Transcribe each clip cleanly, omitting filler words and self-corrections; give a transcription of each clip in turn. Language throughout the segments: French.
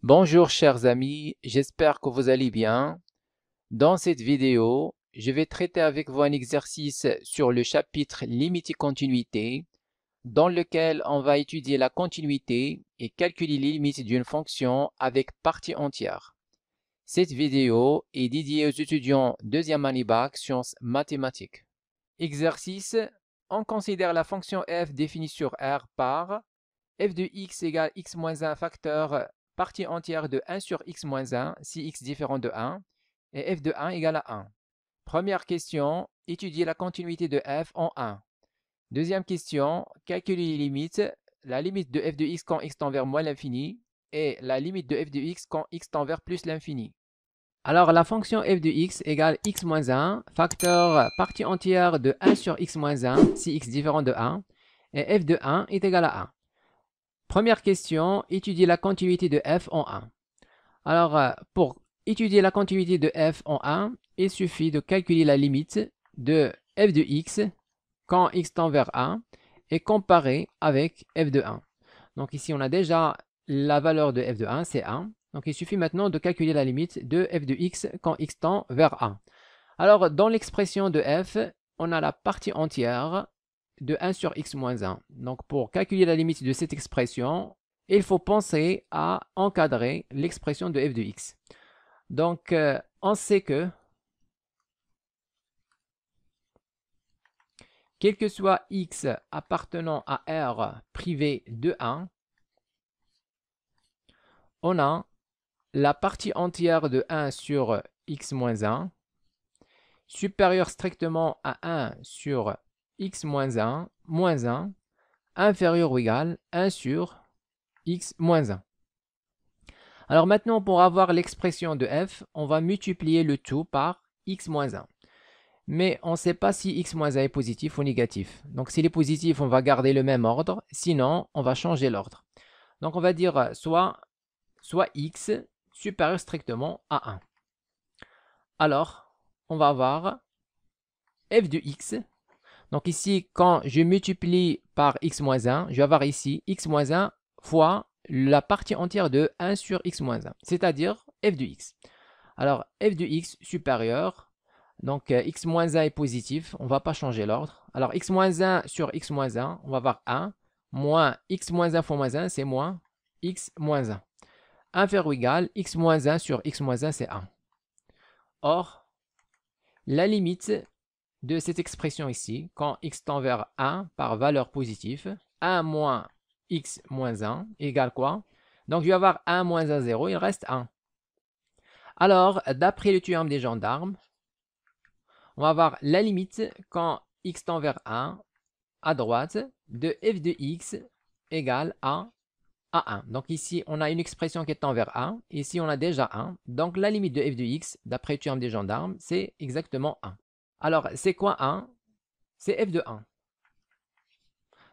Bonjour chers amis, j'espère que vous allez bien. Dans cette vidéo, je vais traiter avec vous un exercice sur le chapitre Limite et continuité, dans lequel on va étudier la continuité et calculer les limites d'une fonction avec partie entière. Cette vidéo est dédiée aux étudiants deuxième année bac sciences mathématiques. Exercice, on considère la fonction f définie sur R par f de x égale x moins 1 facteur partie entière de 1 sur x moins 1 si x différent de 1 et f de 1 égale à 1. Première question, étudier la continuité de f en 1. Deuxième question, calculer les limites, la limite de f de x quand x tend vers moins l'infini et la limite de f de x quand x tend vers plus l'infini. Alors la fonction f de x égale x moins 1 facteur partie entière de 1 sur x moins 1 si x différent de 1 et f de 1 est égal à 1. Première question, étudier la continuité de f en 1. Alors, pour étudier la continuité de f en 1, il suffit de calculer la limite de f de x quand x tend vers 1 et comparer avec f de 1. Donc ici, on a déjà la valeur de f de 1, c'est 1. Donc il suffit maintenant de calculer la limite de f de x quand x tend vers 1. Alors, dans l'expression de f, on a la partie entière de 1 sur x moins 1. Donc, pour calculer la limite de cette expression, il faut penser à encadrer l'expression de f de x. Donc, on sait que, quel que soit x appartenant à R privé de 1, on a la partie entière de 1 sur x moins 1 supérieure strictement à 1 sur x moins 1 inférieur ou égal 1 sur x moins 1. Alors maintenant, pour avoir l'expression de f, on va multiplier le tout par x moins 1. Mais on ne sait pas si x moins 1 est positif ou négatif. Donc s'il est positif, on va garder le même ordre. Sinon, on va changer l'ordre. Donc on va dire soit x supérieur strictement à 1. Alors, on va avoir f de x. Donc ici, quand je multiplie par x moins 1, je vais avoir ici x moins 1 fois la partie entière de 1 sur x moins 1, c'est-à-dire f de x. Alors, f de x supérieur, donc x moins 1 est positif, on ne va pas changer l'ordre. Alors, x moins 1 sur x moins 1, on va avoir 1, moins x moins 1 fois moins 1, c'est moins x moins 1. Inférieur ou égal, x moins 1 sur x moins 1, c'est 1. Or, la limite de cette expression ici, quand x tend vers 1 par valeur positive, 1 moins x moins 1 égale quoi? Donc, je vais avoir 1 moins 1, 0, il reste 1. Alors, d'après le théorème des gendarmes, on va avoir la limite quand x tend vers 1 à droite de f de x égale à 1. Donc ici, on a une expression qui tend vers 1. Ici, on a déjà 1. Donc la limite de f de x, d'après le théorème des gendarmes, c'est exactement 1. Alors, c'est quoi 1? C'est f de 1.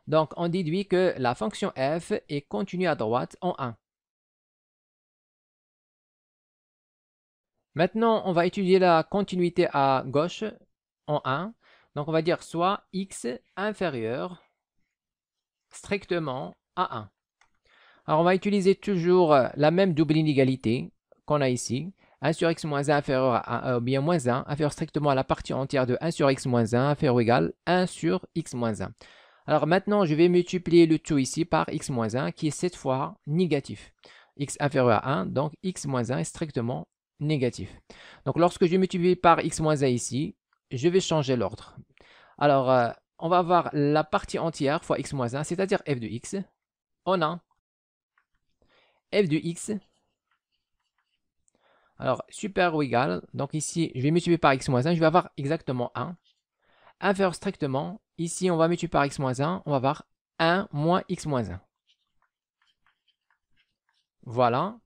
Donc, on déduit que la fonction f est continue à droite en 1. Maintenant, on va étudier la continuité à gauche en 1. Donc, on va dire soit x inférieur strictement à 1. Alors, on va utiliser toujours la même double inégalité qu'on a ici. 1 sur x moins 1 inférieur à 1, ou bien moins 1, inférieur strictement à la partie entière de 1 sur x moins 1, inférieur ou égal 1 sur x moins 1. Alors maintenant, je vais multiplier le tout ici par x moins 1, qui est cette fois négatif. X inférieur à 1, donc x moins 1 est strictement négatif. Donc lorsque je multiplie par x moins 1 ici, je vais changer l'ordre. Alors, on va avoir la partie entière fois x moins 1, c'est-à-dire f de x. On a f de x, alors supérieur ou égal, donc ici, je vais multiplier par x moins 1, je vais avoir exactement 1. Inférieur strictement, ici, on va multiplier par x moins 1, on va avoir 1 moins x moins 1. Voilà.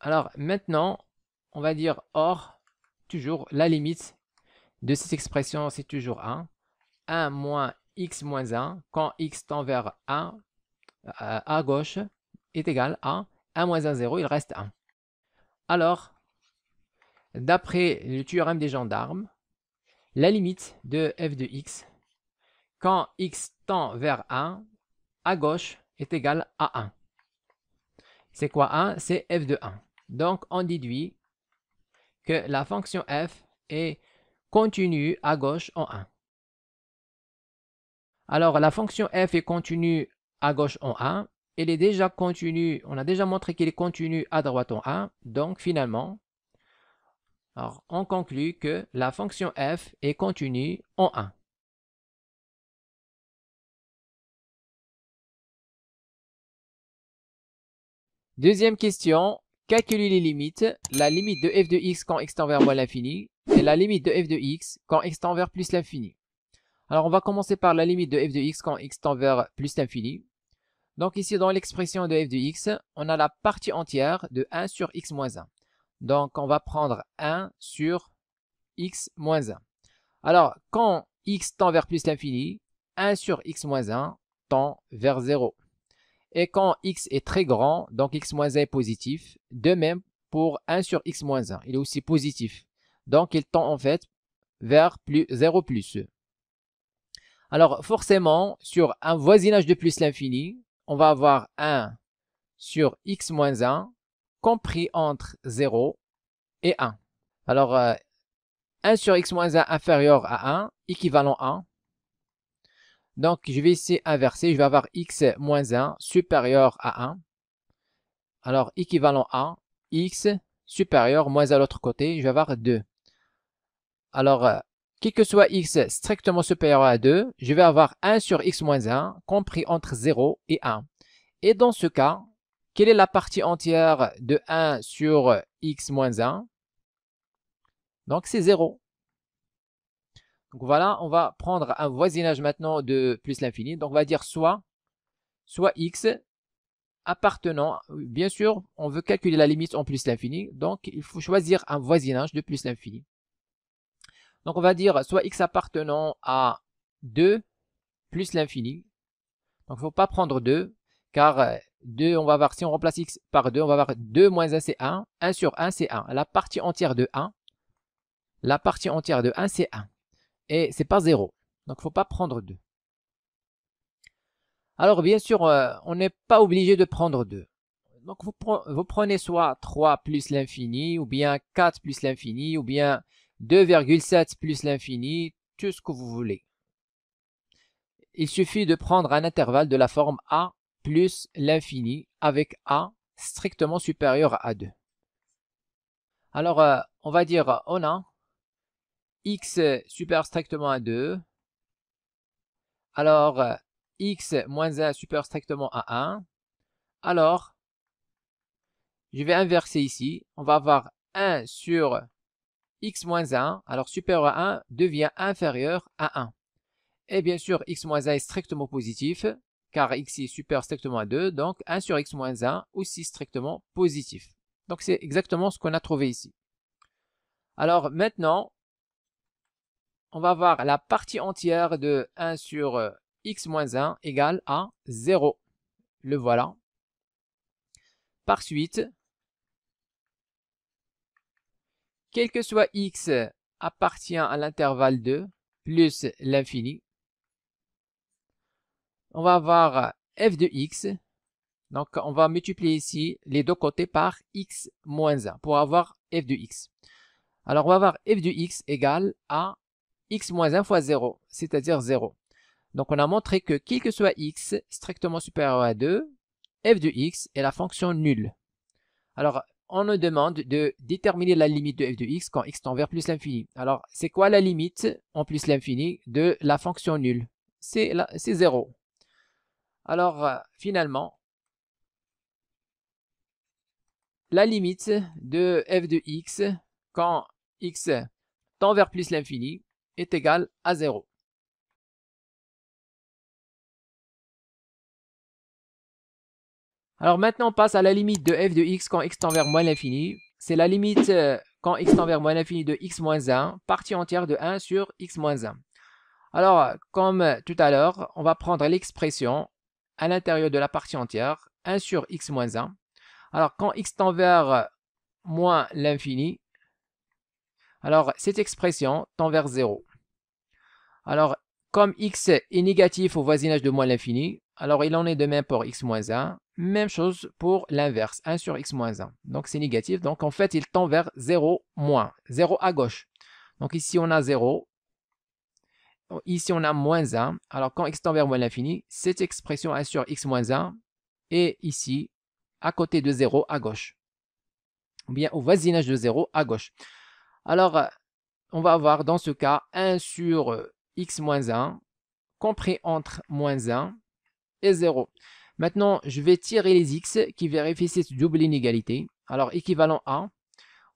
Alors maintenant, on va dire or, toujours la limite de cette expression, c'est toujours 1. 1 moins x moins 1, quand x tend vers 1 à gauche, est égal à 1 moins 1, 0, il reste 1. Alors, d'après le théorème des gendarmes, la limite de f de x, quand x tend vers 1, à gauche, est égal à 1. C'est quoi 1? C'est f de 1. Donc, on déduit que la fonction f est continue à gauche en 1. Alors, la fonction f est continue à gauche en 1. Elle est déjà continue, on a déjà montré qu'elle est continue à droite en 1. Donc, finalement, alors, on conclut que la fonction f est continue en 1. Deuxième question, calculer les limites. La limite de f de x quand x tend vers moins l'infini et la limite de f de x quand x tend vers plus l'infini. Alors, on va commencer par la limite de f de x quand x tend vers plus l'infini. Donc ici, dans l'expression de f de x, on a la partie entière de 1 sur x moins 1. Donc, on va prendre 1 sur x moins 1. Alors, quand x tend vers plus l'infini, 1 sur x moins 1 tend vers 0. Et quand x est très grand, donc x moins 1 est positif. De même pour 1 sur x moins 1, il est aussi positif. Donc, il tend en fait vers 0 plus. Alors, forcément, sur un voisinage de plus l'infini, on va avoir 1 sur x moins 1 compris entre 0 et 1. Alors, 1 sur x moins 1 inférieur à 1, équivalent 1. Donc, je vais ici inverser. Je vais avoir x moins 1 supérieur à 1. Alors, équivalent 1, x supérieur moins à l'autre côté, je vais avoir 2. Alors, quel que soit x strictement supérieur à 2, je vais avoir 1 sur x moins 1 compris entre 0 et 1. Et dans ce cas, quelle est la partie entière de 1 sur x moins 1? Donc, c'est 0. Donc, voilà, on va prendre un voisinage maintenant de plus l'infini. Donc, on va dire soit x appartenant, bien sûr, on veut calculer la limite en plus l'infini. Donc, il faut choisir un voisinage de plus l'infini. Donc, on va dire soit x appartenant à 2 plus l'infini. Donc, il ne faut pas prendre 2, car 2, on va voir, si on remplace x par 2, on va avoir 2 moins 1, c'est 1. 1 sur 1, c'est 1. La partie entière de 1, c'est 1. Et c'est pas 0. Donc, il ne faut pas prendre 2. Alors, bien sûr, on n'est pas obligé de prendre 2. Donc, vous prenez soit 3 plus l'infini, ou bien 4 plus l'infini, ou bien 2,7 plus l'infini, tout ce que vous voulez. Il suffit de prendre un intervalle de la forme a plus l'infini avec a strictement supérieur à 2. Alors, on va dire, on a x supérieur strictement à 2. Alors, x moins 1 supérieur strictement à 1. Alors, je vais inverser ici. On va avoir 1 sur x moins 1. Alors, supérieur à 1 devient inférieur à 1. Et bien sûr, x moins 1 est strictement positif, car x est supérieur strictement à 2. Donc, 1 sur x moins 1 aussi strictement positif. Donc, c'est exactement ce qu'on a trouvé ici. Alors, maintenant, on va voir la partie entière de 1 sur x moins 1 égale à 0. Le voilà. Par suite, quel que soit x appartient à l'intervalle 2 plus l'infini, on va avoir f de x. Donc, on va multiplier ici les deux côtés par x moins 1 pour avoir f de x. Alors, on va avoir f de x égale à x moins 1 fois 0, c'est-à-dire 0. Donc, on a montré que quel que soit x strictement supérieur à 2, f de x est la fonction nulle. Alors, on nous demande de déterminer la limite de f de x quand x tend vers plus l'infini. Alors, c'est quoi la limite en plus l'infini de la fonction nulle? C'est 0. Alors, finalement, la limite de f de x quand x tend vers plus l'infini est égale à 0. Alors maintenant, on passe à la limite de f de x quand x tend vers moins l'infini. C'est la limite quand x tend vers moins l'infini de x moins 1, partie entière de 1 sur x moins 1. Alors, comme tout à l'heure, on va prendre l'expression à l'intérieur de la partie entière, 1 sur x moins 1. Alors, quand x tend vers moins l'infini, alors cette expression tend vers 0. Alors, comme x est négatif au voisinage de moins l'infini, Alors, il en est de même pour x moins 1. Même chose pour l'inverse, 1 sur x moins 1. Donc, c'est négatif. Donc, en fait, il tend vers 0 moins, 0 à gauche. Donc, ici, on a 0. Ici, on a moins 1. Alors, quand x tend vers moins l'infini, cette expression 1 sur x moins 1 est ici, à côté de 0 à gauche. Ou bien au voisinage de 0 à gauche. Alors, on va avoir dans ce cas 1 sur x moins 1 compris entre moins 1 et 0. Maintenant, je vais tirer les x qui vérifient cette double inégalité. Alors, équivalent à,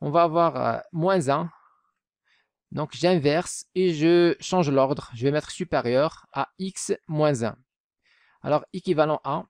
on va avoir moins 1. Donc, j'inverse et je change l'ordre. Je vais mettre supérieur à x moins 1. Alors, équivalent à.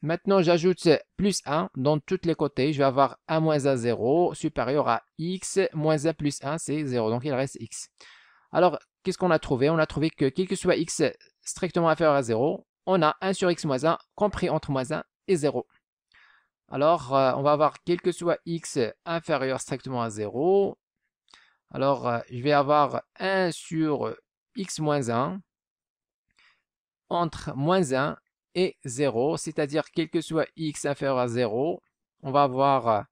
Maintenant, j'ajoute plus 1 dans tous les côtés. Je vais avoir 1 moins 1, 0, supérieur à x moins 1 plus 1, c'est 0. Donc, il reste x. Alors, qu'est-ce qu'on a trouvé? On a trouvé que quel que soit x strictement inférieur à 0, on a 1 sur x moins 1 compris entre moins 1 et 0. Alors, on va avoir quel que soit x inférieur strictement à 0. Alors, je vais avoir 1 sur x moins 1 entre moins 1 et 0, c'est-à-dire quel que soit x inférieur à 0, on va avoir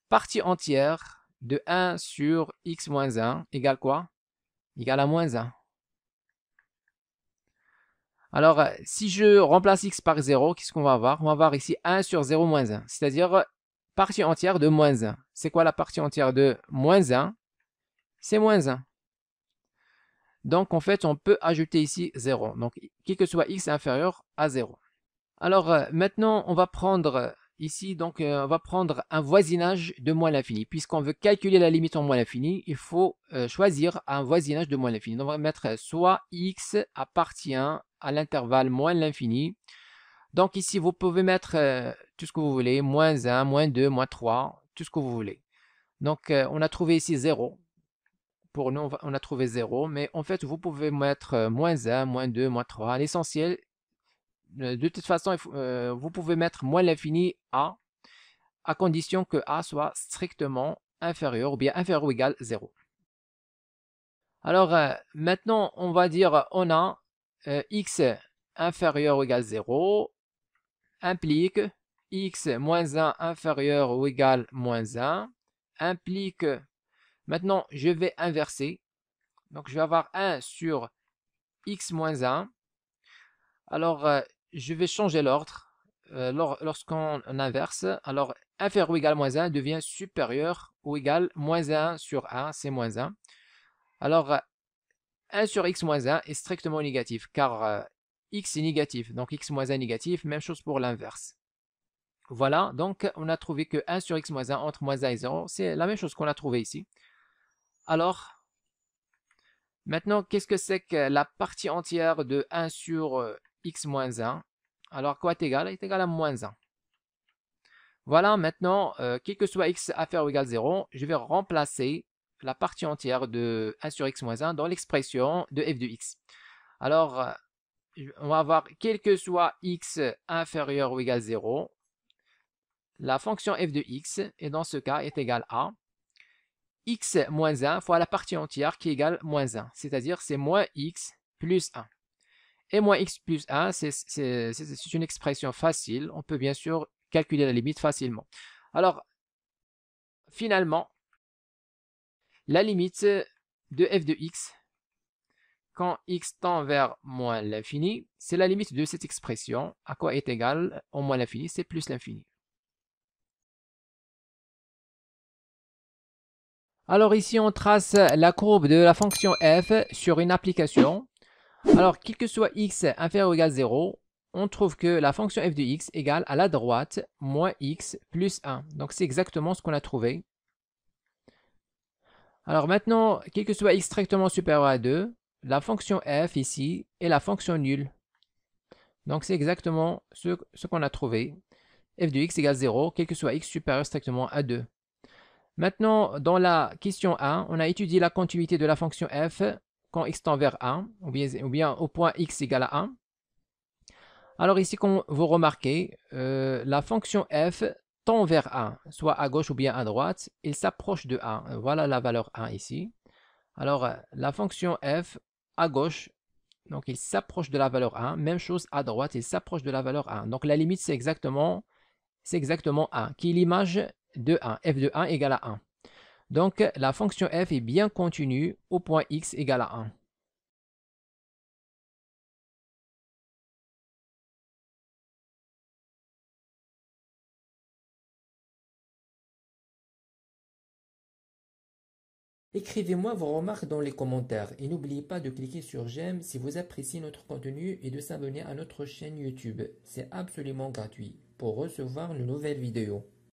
partie entière de 1 sur x moins 1 égale quoi? Égale à moins 1. Alors, si je remplace x par 0, qu'est-ce qu'on va avoir? On va avoir ici 1 sur 0 moins 1, c'est-à-dire partie entière de moins 1. C'est quoi la partie entière de moins 1? C'est moins 1. Donc, en fait, on peut ajouter ici 0. Donc, quel que soit x inférieur à 0. Alors, maintenant, on va prendre ici, donc, on va prendre un voisinage de moins l'infini. Puisqu'on veut calculer la limite en moins l'infini, il faut choisir un voisinage de moins l'infini. Donc, on va mettre soit x appartient à l'intervalle moins l'infini. Donc, ici, vous pouvez mettre tout ce que vous voulez, moins 1, moins 2, moins 3, tout ce que vous voulez. Donc, on a trouvé ici 0. Pour nous, on a trouvé 0, mais en fait, vous pouvez mettre moins 1, moins 2, moins 3. L'essentiel, de toute façon, vous pouvez mettre moins l'infini à condition que a soit strictement inférieur ou bien inférieur ou égal 0. Alors, maintenant, on va dire on a x inférieur ou égal 0 implique x moins 1 inférieur ou égal moins 1 implique. Maintenant, je vais inverser. Donc, je vais avoir 1 sur x moins 1. Alors, je vais changer l'ordre. Lorsqu'on inverse, alors inférieur ou égal moins 1 devient supérieur ou égal moins 1 sur 1, c'est moins 1. Alors, 1 sur x moins 1 est strictement négatif, car x est négatif. Donc, x moins 1 est négatif, même chose pour l'inverse. Voilà, donc on a trouvé que 1 sur x moins 1 entre moins 1 et 0, c'est la même chose qu'on a trouvé ici. Alors, maintenant, qu'est-ce que c'est que la partie entière de 1 sur x moins 1? Alors, quoi est égal? Est égal à moins 1. Voilà, maintenant, quel que soit x inférieur ou égal à 0, je vais remplacer la partie entière de 1 sur x moins 1 dans l'expression de f de x. Alors, on va avoir quel que soit x inférieur ou égal à 0, la fonction f de x, et dans ce cas, est égale à x moins 1 fois la partie entière qui est égale moins 1. C'est-à-dire, c'est moins x plus 1. Et moins x plus 1, c'est une expression facile. On peut bien sûr calculer la limite facilement. Alors, finalement, la limite de f de x, quand x tend vers moins l'infini, c'est la limite de cette expression. À quoi est égal au moins l'infini? C'est plus l'infini. Alors ici, on trace la courbe de la fonction f sur une application. Alors, quel que soit x inférieur ou égal à 0, on trouve que la fonction f de x égale à la droite moins x plus 1. Donc, c'est exactement ce qu'on a trouvé. Alors maintenant, quel que soit x strictement supérieur à 2, la fonction f ici est la fonction nulle. Donc, c'est exactement ce qu'on a trouvé. F de x égale 0, quel que soit x supérieur strictement à 2. Maintenant, dans la question 1, on a étudié la continuité de la fonction f quand x tend vers 1, ou bien au point x égale à 1. Alors ici, comme vous remarquez, la fonction f tend vers 1, soit à gauche ou bien à droite, il s'approche de 1. Voilà la valeur 1 ici. Alors, la fonction f à gauche Donc, il s'approche de la valeur 1. Même chose à droite, il s'approche de la valeur 1. Donc, la limite, c'est exactement 1, qui est l'image de 1. F de 1 égale à 1. Donc, la fonction f est bien continue au point x égale à 1. Écrivez-moi vos remarques dans les commentaires et n'oubliez pas de cliquer sur j'aime si vous appréciez notre contenu et de s'abonner à notre chaîne YouTube. C'est absolument gratuit pour recevoir de nouvelles vidéos.